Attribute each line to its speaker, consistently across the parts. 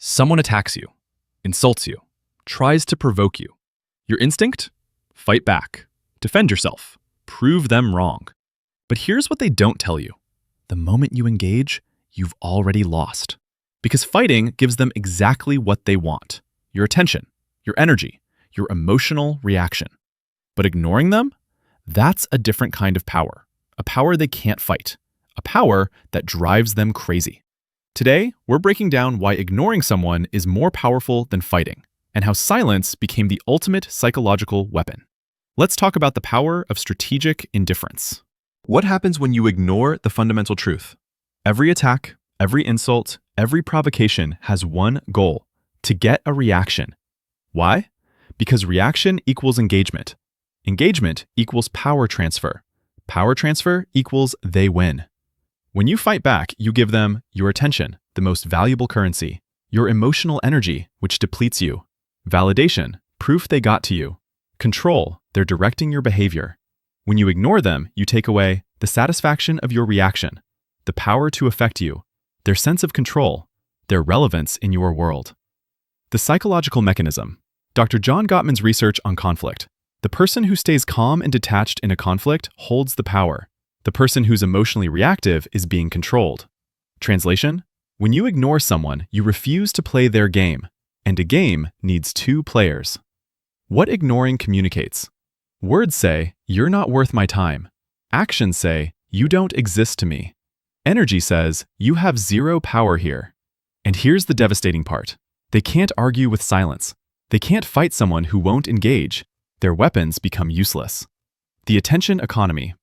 Speaker 1: Someone attacks you, insults you, tries to provoke you. Your instinct? Fight back. Defend yourself. Prove them wrong. But here's what they don't tell you. The moment you engage, you've already lost. Because fighting gives them exactly what they want. Your attention, your energy, your emotional reaction. But ignoring them? That's a different kind of power. A power they can't fight. A power that drives them crazy. Today, we're breaking down why ignoring someone is more powerful than fighting, and how silence became the ultimate psychological weapon. Let's talk about the power of strategic indifference. What happens when you ignore the fundamental truth? Every attack, every insult, every provocation has one goal: to get a reaction. Why? Because reaction equals engagement. Engagement equals power transfer. Power transfer equals they win. When you fight back, you give them your attention, the most valuable currency, your emotional energy, which depletes you, validation, proof they got to you, control, they're directing your behavior. When you ignore them, you take away the satisfaction of your reaction, the power to affect you, their sense of control, their relevance in your world. The psychological mechanism. Dr. John Gottman's research on conflict. The person who stays calm and detached in a conflict holds the power. The person who's emotionally reactive is being controlled. Translation: when you ignore someone, you refuse to play their game, and a game needs two players. What ignoring communicates? Words say, "You're not worth my time." Actions say, "You don't exist to me." Energy says, "You have zero power here." And here's the devastating part. They can't argue with silence. They can't fight someone who won't engage. Their weapons become useless. The attention economy.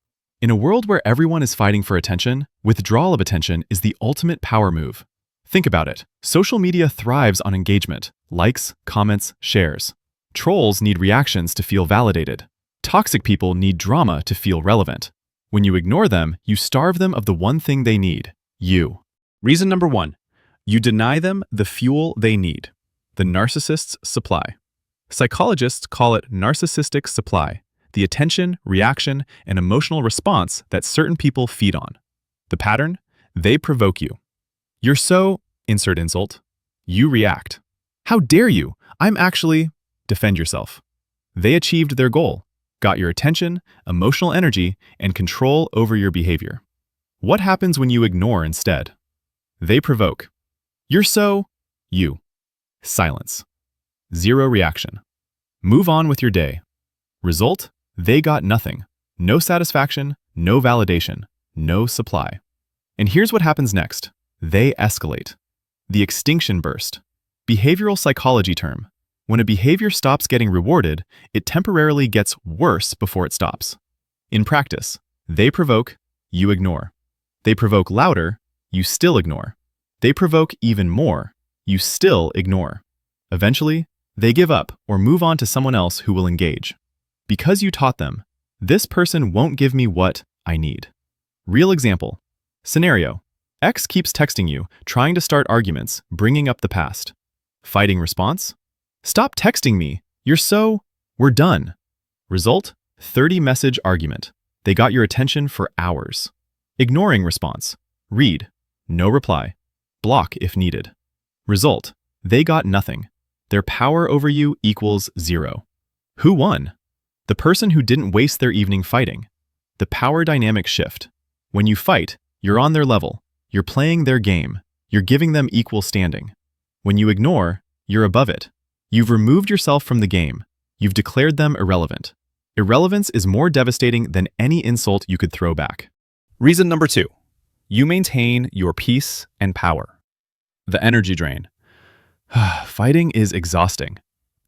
Speaker 1: In a world where everyone is fighting for attention, withdrawal of attention is the ultimate power move. Think about it. Social media thrives on engagement, likes, comments, shares. Trolls need reactions to feel validated. Toxic people need drama to feel relevant. When you ignore them, you starve them of the one thing they need: you. Reason number 1. You deny them the fuel they need. The narcissist's supply. Psychologists call it narcissistic supply, the attention, reaction, and emotional response that certain people feed on. The pattern? They provoke you. You're so, insert insult. You react. How dare you? I'm actually, defend yourself. They achieved their goal, got your attention, emotional energy, and control over your behavior. What happens when you ignore instead? They provoke. You're so, you. Silence. Zero reaction. Move on with your day. Result? They got nothing. No satisfaction, no validation, no supply. And here's what happens next. They escalate. The extinction burst. Behavioral psychology term. When a behavior stops getting rewarded, it temporarily gets worse before it stops. In practice, they provoke, you ignore. They provoke louder, you still ignore. They provoke even more, you still ignore. Eventually, they give up or move on to someone else who will engage. Because you taught them, this person won't give me what I need. Real example. Scenario. X keeps texting you, trying to start arguments, bringing up the past. Fighting response? Stop texting me. We're done. Result? 30-message argument. They got your attention for hours. Ignoring response. Read. No reply. Block if needed. Result? They got nothing. Their power over you equals 0. Who won? The person who didn't waste their evening fighting. The power dynamic shift. When you fight, you're on their level. You're playing their game. You're giving them equal standing. When you ignore, you're above it. You've removed yourself from the game. You've declared them irrelevant. Irrelevance is more devastating than any insult you could throw back. Reason number 2. You maintain your peace and power. The energy drain. Fighting is exhausting.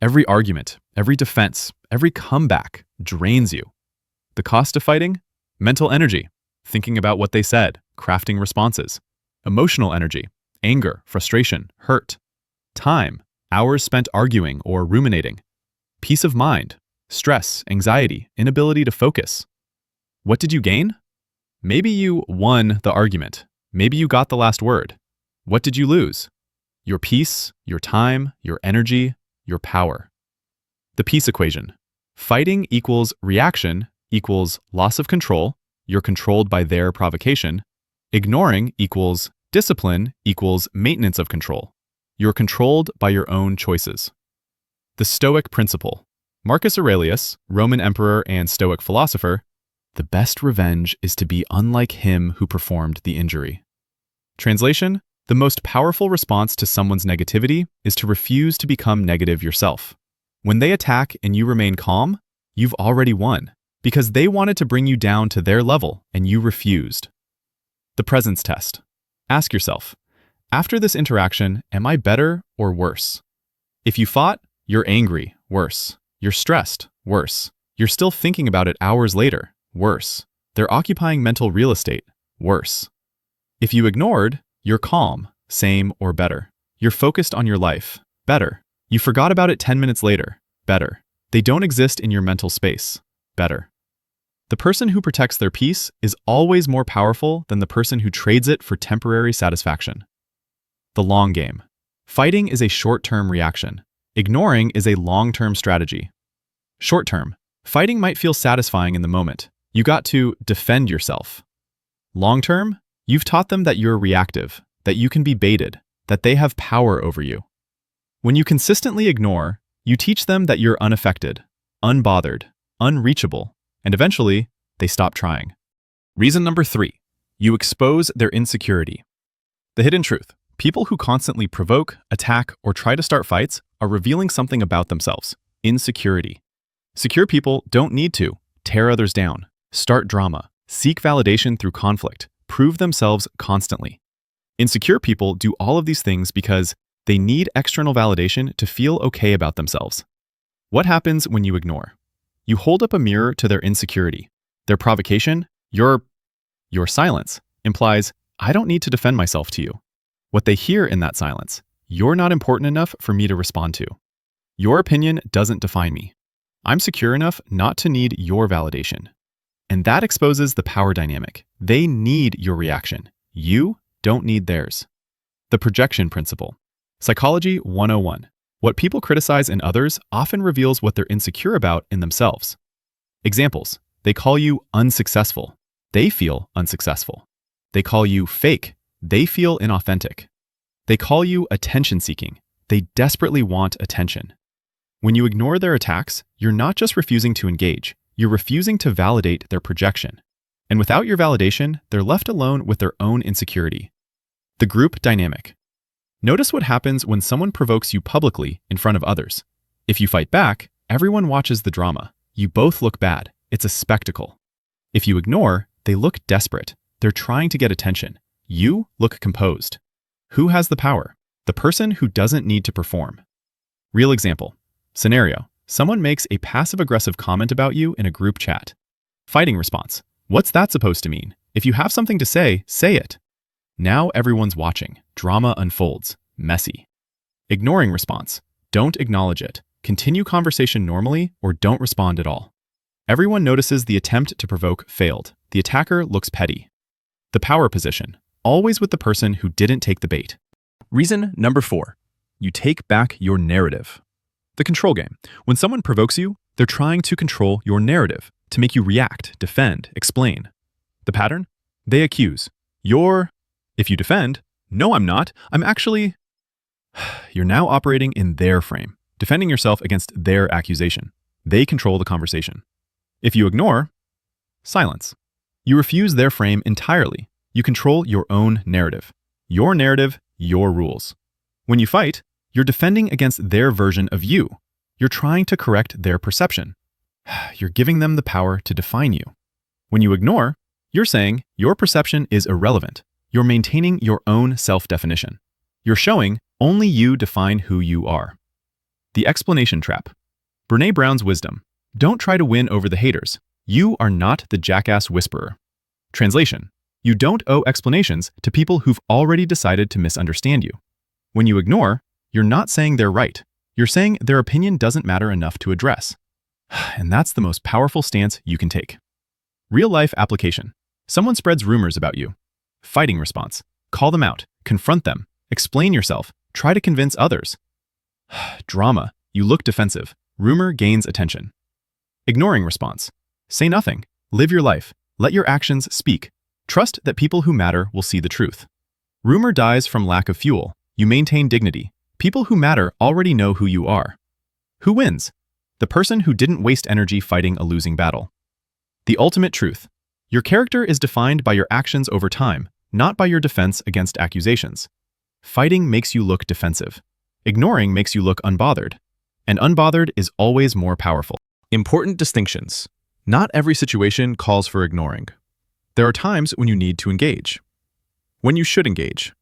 Speaker 1: Every argument, every defense, every comeback drains you. The cost of fighting? Mental energy, thinking about what they said, crafting responses. Emotional energy, anger, frustration, hurt. Time, hours spent arguing or ruminating. Peace of mind, stress, anxiety, inability to focus. What did you gain? Maybe you won the argument. Maybe you got the last word. What did you lose? Your peace, your time, your energy, your power. The peace equation. Fighting equals reaction equals loss of control. You're controlled by their provocation. Ignoring equals discipline equals maintenance of control. You're controlled by your own choices. The Stoic Principle. Marcus Aurelius, Roman emperor and Stoic philosopher, the best revenge is to be unlike him who performed the injury. Translation: the most powerful response to someone's negativity is to refuse to become negative yourself. When they attack and you remain calm, you've already won, because they wanted to bring you down to their level and you refused. The Presence Test. Ask yourself, after this interaction, am I better or worse? If you fought, you're angry, worse. You're stressed, worse. You're still thinking about it hours later, worse. They're occupying mental real estate, worse. If you ignored, you're calm, same or better. You're focused on your life, better. You forgot about it 10 minutes later, better. They don't exist in your mental space, better. The person who protects their peace is always more powerful than the person who trades it for temporary satisfaction. The long game. Fighting is a short-term reaction. Ignoring is a long-term strategy. Short-term. Fighting might feel satisfying in the moment. You got to defend yourself. Long-term. You've taught them that you're reactive, that you can be baited, that they have power over you. When you consistently ignore, you teach them that you're unaffected, unbothered, unreachable, and eventually, they stop trying. Reason number 3. You expose their insecurity. The hidden truth. People who constantly provoke, attack, or try to start fights are revealing something about themselves: insecurity. Secure people don't need to tear others down, start drama, seek validation through conflict, prove themselves constantly. Insecure people do all of these things because they need external validation to feel okay about themselves. What happens when you ignore? You hold up a mirror to their insecurity. Their provocation, your silence, implies, I don't need to defend myself to you. What they hear in that silence, you're not important enough for me to respond to. Your opinion doesn't define me. I'm secure enough not to need your validation. And that exposes the power dynamic. They need your reaction. You don't need theirs. The projection principle. Psychology 101. What people criticize in others often reveals what they're insecure about in themselves. Examples. They call you unsuccessful. They feel unsuccessful. They call you fake. They feel inauthentic. They call you attention-seeking. They desperately want attention. When you ignore their attacks, you're not just refusing to engage, you're refusing to validate their projection. And without your validation, they're left alone with their own insecurity. The group dynamic. Notice what happens when someone provokes you publicly in front of others. If you fight back, everyone watches the drama. You both look bad. It's a spectacle. If you ignore, they look desperate. They're trying to get attention. You look composed. Who has the power? The person who doesn't need to perform. Real example. Scenario. Someone makes a passive-aggressive comment about you in a group chat. Fighting response. What's that supposed to mean? If you have something to say it. Now everyone's watching. Drama unfolds. Messy. Ignoring response. Don't acknowledge it. Continue conversation normally or don't respond at all. Everyone notices the attempt to provoke failed. The attacker looks petty. The power position. Always with the person who didn't take the bait. Reason number 4. You take back your narrative. The control game. When someone provokes you, they're trying to control your narrative, to make you react, defend, explain. The pattern? They accuse. If you defend, no, I'm not. I'm actually... You're now operating in their frame, defending yourself against their accusation. They control the conversation. If you ignore, silence. You refuse their frame entirely. You control your own narrative. Your narrative, your rules. When you fight, you're defending against their version of you. You're trying to correct their perception. You're giving them the power to define you. When you ignore, you're saying your perception is irrelevant. You're maintaining your own self-definition. You're showing only you define who you are. The explanation trap. Brené Brown's wisdom. Don't try to win over the haters. You are not the jackass whisperer. Translation. You don't owe explanations to people who've already decided to misunderstand you. When you ignore, you're not saying they're right. You're saying their opinion doesn't matter enough to address. And that's the most powerful stance you can take. Real-life application. Someone spreads rumors about you. Fighting response. Call them out. Confront them. Explain yourself. Try to convince others. Drama. You look defensive. Rumor gains attention. Ignoring response. Say nothing. Live your life. Let your actions speak. Trust that people who matter will see the truth. Rumor dies from lack of fuel. You maintain dignity. People who matter already know who you are. Who wins? The person who didn't waste energy fighting a losing battle. The ultimate truth. Your character is defined by your actions over time, not by your defense against accusations. Fighting makes you look defensive. Ignoring makes you look unbothered. And unbothered is always more powerful. Important distinctions. Not every situation calls for ignoring. There are times when you need to engage. When you should engage.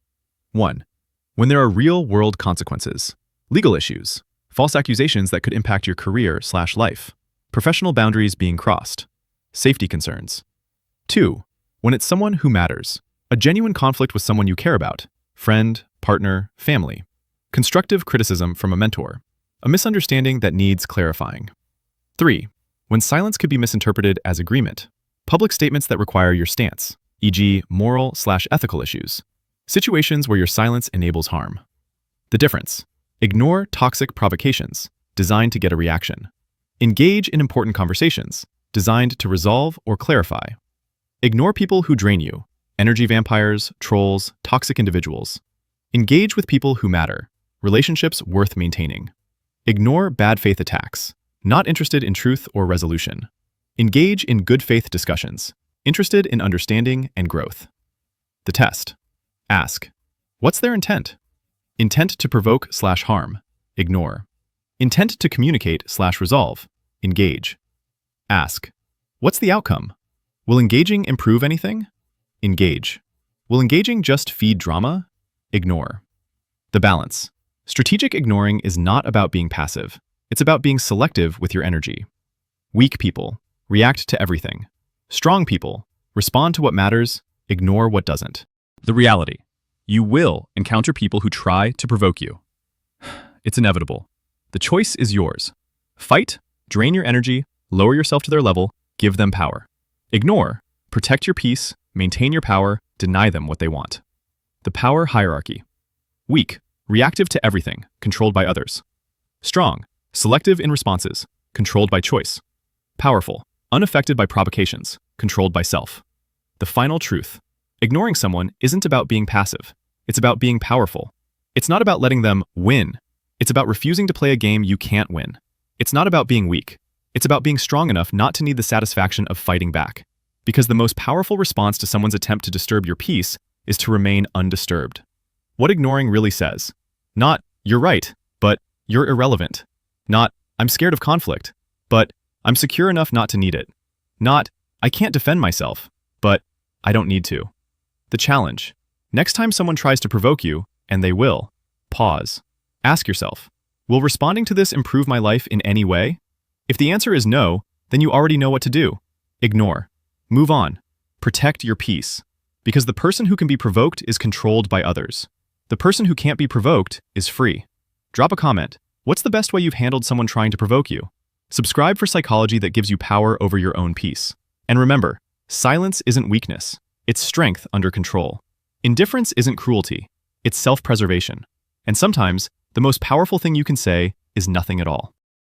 Speaker 1: 1. When there are real-world consequences, legal issues, false accusations that could impact your career/life, professional boundaries being crossed, safety concerns. 2. When it's someone who matters, a genuine conflict with someone you care about, friend, partner, family, constructive criticism from a mentor, a misunderstanding that needs clarifying. 3. When silence could be misinterpreted as agreement, public statements that require your stance, e.g. moral/ethical issues, situations where your silence enables harm. The difference. Ignore toxic provocations, designed to get a reaction. Engage in important conversations, designed to resolve or clarify. Ignore people who drain you, energy vampires, trolls, toxic individuals. Engage with people who matter, relationships worth maintaining. Ignore bad faith attacks, not interested in truth or resolution. Engage in good faith discussions, interested in understanding and growth. The test. Ask, what's their intent? Intent to provoke/harm, ignore. Intent to communicate/resolve, engage. Ask, what's the outcome? Will engaging improve anything? Engage. Will engaging just feed drama? Ignore. The balance. Strategic ignoring is not about being passive. It's about being selective with your energy. Weak people react to everything. Strong people respond to what matters, ignore what doesn't. The reality. You will encounter people who try to provoke you. It's inevitable. The choice is yours. Fight, drain your energy, lower yourself to their level, give them power. Ignore, protect your peace, maintain your power, deny them what they want. The power hierarchy. Weak, reactive to everything, controlled by others. Strong, selective in responses, controlled by choice. Powerful, unaffected by provocations, controlled by self. The final truth. Ignoring someone isn't about being passive. It's about being powerful. It's not about letting them win. It's about refusing to play a game you can't win. It's not about being weak. It's about being strong enough not to need the satisfaction of fighting back. Because the most powerful response to someone's attempt to disturb your peace is to remain undisturbed. What ignoring really says. Not, you're right, but you're irrelevant. Not, I'm scared of conflict, but I'm secure enough not to need it. Not, I can't defend myself, but I don't need to. The challenge. Next time someone tries to provoke you, and they will, pause. Ask yourself, will responding to this improve my life in any way? If the answer is no, then you already know what to do. Ignore. Move on. Protect your peace. Because the person who can be provoked is controlled by others. The person who can't be provoked is free. Drop a comment. What's the best way you've handled someone trying to provoke you? Subscribe for psychology that gives you power over your own peace. And remember, silence isn't weakness. It's strength under control. Indifference isn't cruelty. It's self-preservation. And sometimes, the most powerful thing you can say is nothing at all.